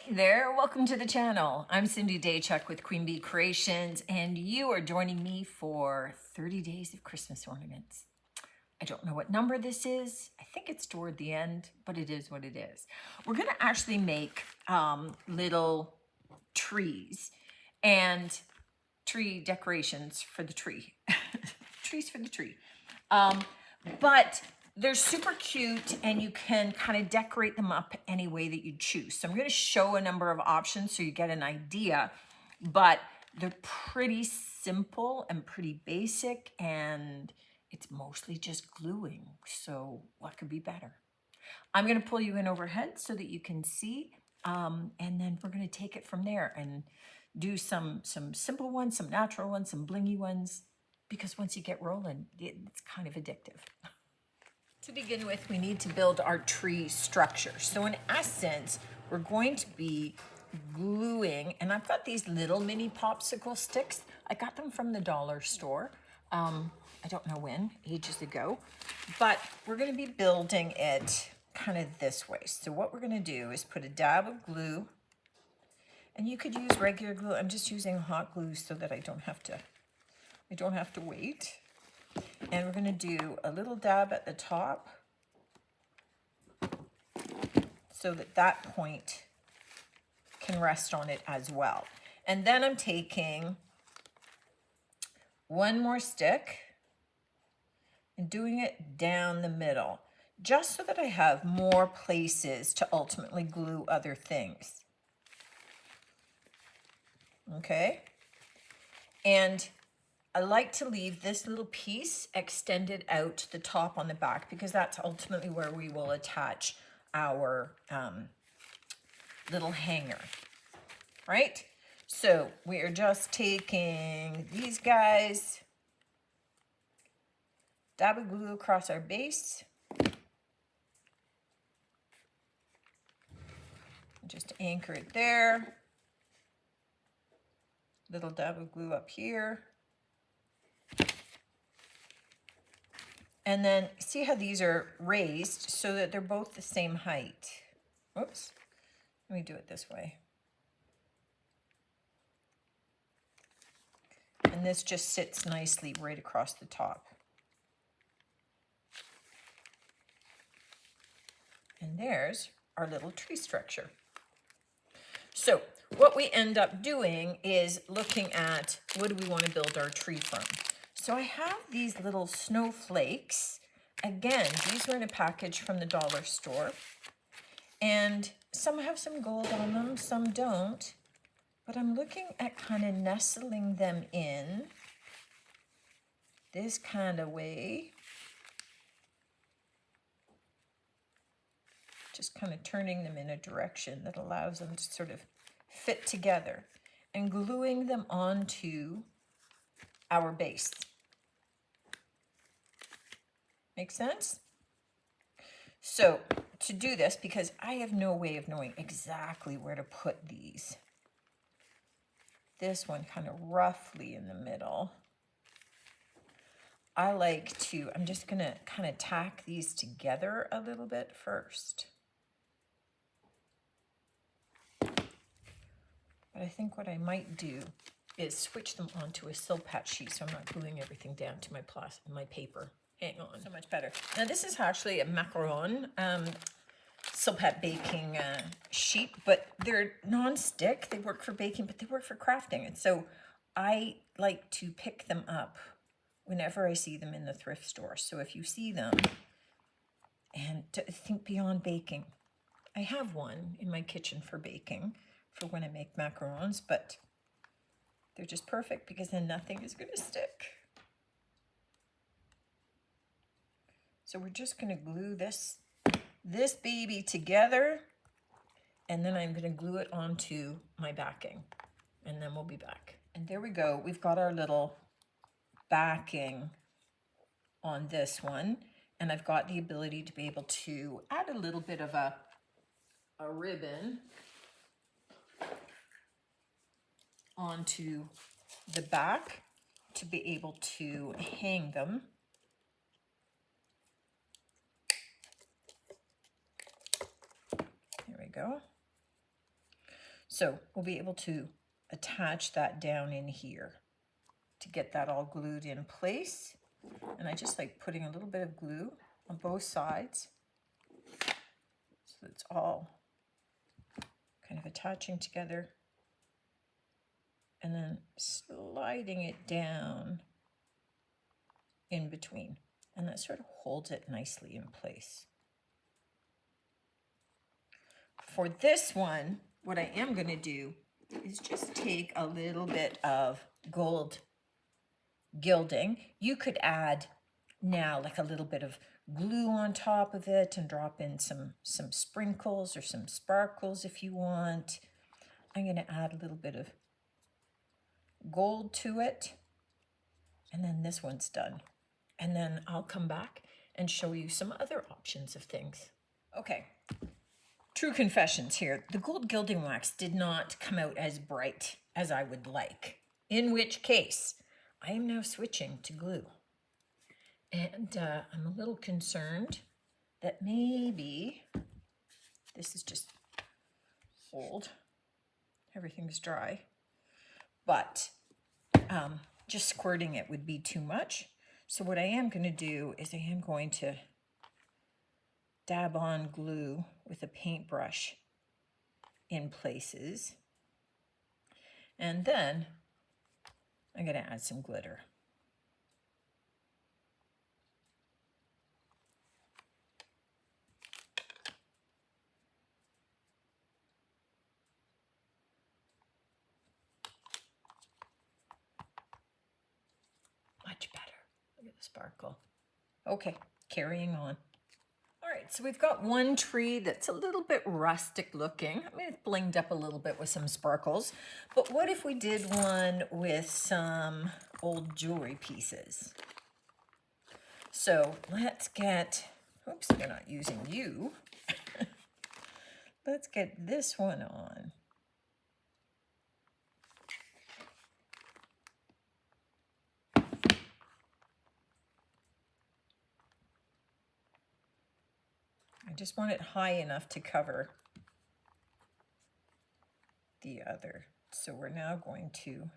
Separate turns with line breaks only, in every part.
Hey there, welcome to the channel. I'm Cindy Daychuck with Queen Bee Creations, and you are joining me for 30 days of Christmas ornaments. I don't know what number this is. I think it's toward the end, but it is what it is. We're gonna actually make little trees and tree decorations for the tree. Trees for the tree. But they're super cute and you can kind of decorate them up any way that you choose. So I'm going to show a number of options so you get an idea, but they're pretty simple and pretty basic, and it's mostly just gluing. So what could be better? I'm going to pull you in overhead so that you can see, and then we're going to take it from there and do some simple ones, some natural ones, some blingy ones, because once you get rolling, it's kind of addictive. To begin with, we need to build our tree structure. So in essence, we're going to be gluing, and I've got these little mini popsicle sticks. I got them from the dollar store. I don't know when, ages ago, but we're going to be building it kind of this way. So what we're going to do is put a dab of glue, and you could use regular glue. I'm just using hot glue so that I don't have to wait. And we're going to do a little dab at the top so that that point can rest on it as well. And then I'm taking one more stick and doing it down the middle, just so that I have more places to ultimately glue other things. Okay? And I like to leave this little piece extended out to the top on the back, because that's ultimately where we will attach our little hanger, right? So we are just taking these guys, dab of glue across our base, just anchor it there, little dab of glue up here. And then see how these are raised so that they're both the same height. Whoops, let me do it this way. And this just sits nicely right across the top. And there's our little tree structure. So what we end up doing is looking at, what do we want to build our tree from? So I have these little snowflakes. Again, these are in a package from the dollar store. And some have some gold on them, some don't. But I'm looking at kind of nestling them in this kind of way. Just kind of turning them in a direction that allows them to sort of fit together, and gluing them onto our base. Make sense? So to do this, because I have no way of knowing exactly where to put these, this one kind of roughly in the middle, I like to, I'm just going to kind of tack these together a little bit first. But I think what I might do is switch them onto a Silpat sheet so I'm not gluing everything down to my paper. Hang on. So much better. Now this is actually a macaron Silpat baking sheet, but they're non-stick. They work for baking, but they work for crafting. And so I like to pick them up whenever I see them in the thrift store. So if you see them, and think beyond baking. I have one in my kitchen for baking, for when I make macarons, but they're just perfect because then nothing is going to stick. So we're just going to glue this baby together, and then I'm going to glue it onto my backing, and then we'll be back. And there we go. We've got our little backing on this one, and I've got the ability to be able to add a little bit of a ribbon onto the back to be able to hang them. There we go. So we'll be able to attach that down in here to get that all glued in place. And I just like putting a little bit of glue on both sides so it's all kind of attaching together, and then sliding it down in between, and that sort of holds it nicely in place. For this one, what I am going to do is just take a little bit of gold gilding. You could add now like a little bit of glue on top of it and drop in some sprinkles or some sparkles if you want. I'm going to add a little bit of gold to it, and then this one's done. And then I'll come back and show you some other options of things. Okay, true confessions here. The gold gilding wax did not come out as bright as I would like, in which case I am now switching to glue. And I'm a little concerned that maybe this is just old. Everything's dry. But just squirting it would be too much. So what I am going to do is I am going to dab on glue with a paintbrush in places. And then I'm going to add some glitter. Much better. Look at the sparkle. Okay, carrying on. All right, so we've got one tree that's a little bit rustic looking. I mean, it's blinged up a little bit with some sparkles. But what if we did one with some old jewelry pieces? So let's get, oops, they're not using you. Let's get this one on. I just want it high enough to cover the other. So we're now going to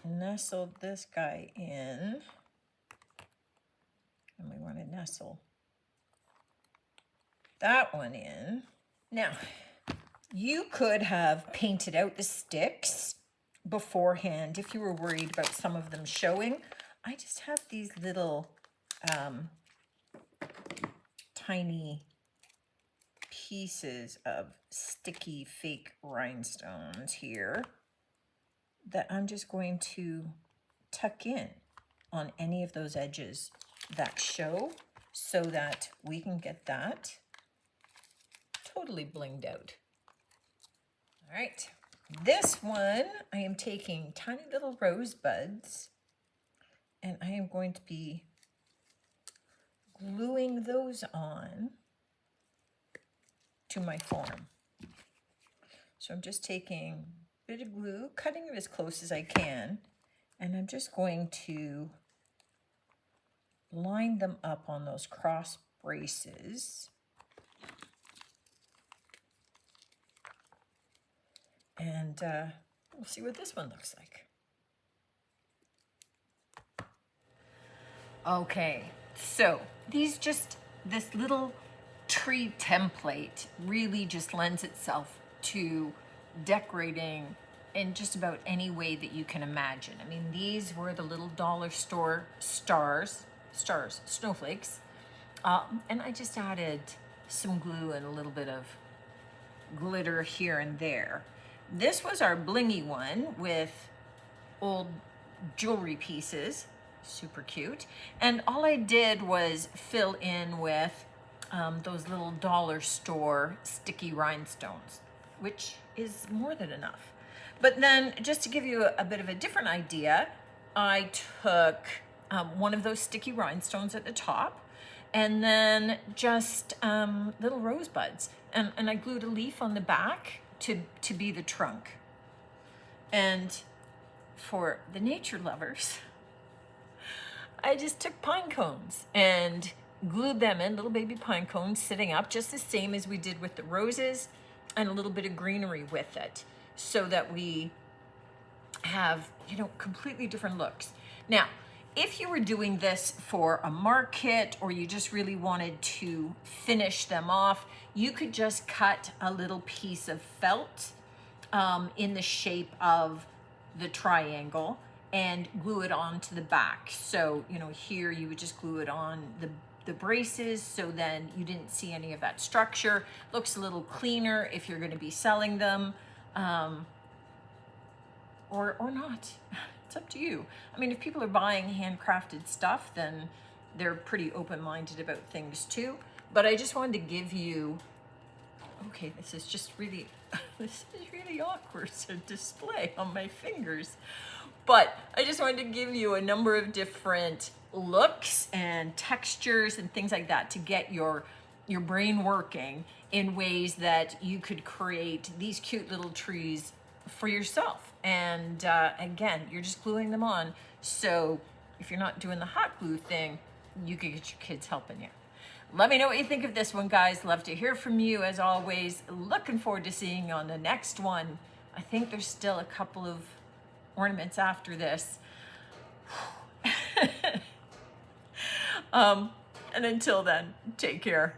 nestle this guy in, and we want to nestle that one in. Now, you could have painted out the sticks beforehand if you were worried about some of them showing. I just have these little tiny pieces of sticky fake rhinestones here that I'm just going to tuck in on any of those edges that show so that we can get that totally blinged out. All right, this one I am taking tiny little rosebuds, and I am going to be gluing those on to my form. So I'm just taking a bit of glue, cutting it as close as I can, and I'm just going to line them up on those cross braces. And we'll see what this one looks like. Okay, so this little tree template really just lends itself to decorating in just about any way that you can imagine. I mean, these were the little dollar store snowflakes. And I just added some glue and a little bit of glitter here and there. This was our blingy one with old jewelry pieces. Super cute. And all I did was fill in with those little dollar store sticky rhinestones, which is more than enough. But then just to give you a bit of a different idea, I took one of those sticky rhinestones at the top and then just little rosebuds. And I glued a leaf on the back to be the trunk. And for the nature lovers, I just took pine cones and glued them in, little baby pine cones sitting up, just the same as we did with the roses, and a little bit of greenery with it, so that we have, you know, completely different looks. Now, if you were doing this for a market, or you just really wanted to finish them off, you could just cut a little piece of felt in the shape of the triangle and glue it onto the back. So, you know, here you would just glue it on the braces, so then you didn't see any of that structure. Looks a little cleaner if you're going to be selling them, or not. It's up to you. I mean, if people are buying handcrafted stuff, then they're pretty open-minded about things too. But I just wanted to give you, okay, this is just really, this is really awkward to display on my fingers. But I just wanted to give you a number of different looks and textures and things like that to get your brain working in ways that you could create these cute little trees for yourself. And again, you're just gluing them on. So if you're not doing the hot glue thing, you could get your kids helping you. Let me know what you think of this one, guys. Love to hear from you as always. Looking forward to seeing you on the next one. I think there's still a couple of ornaments after this. And until then, take care.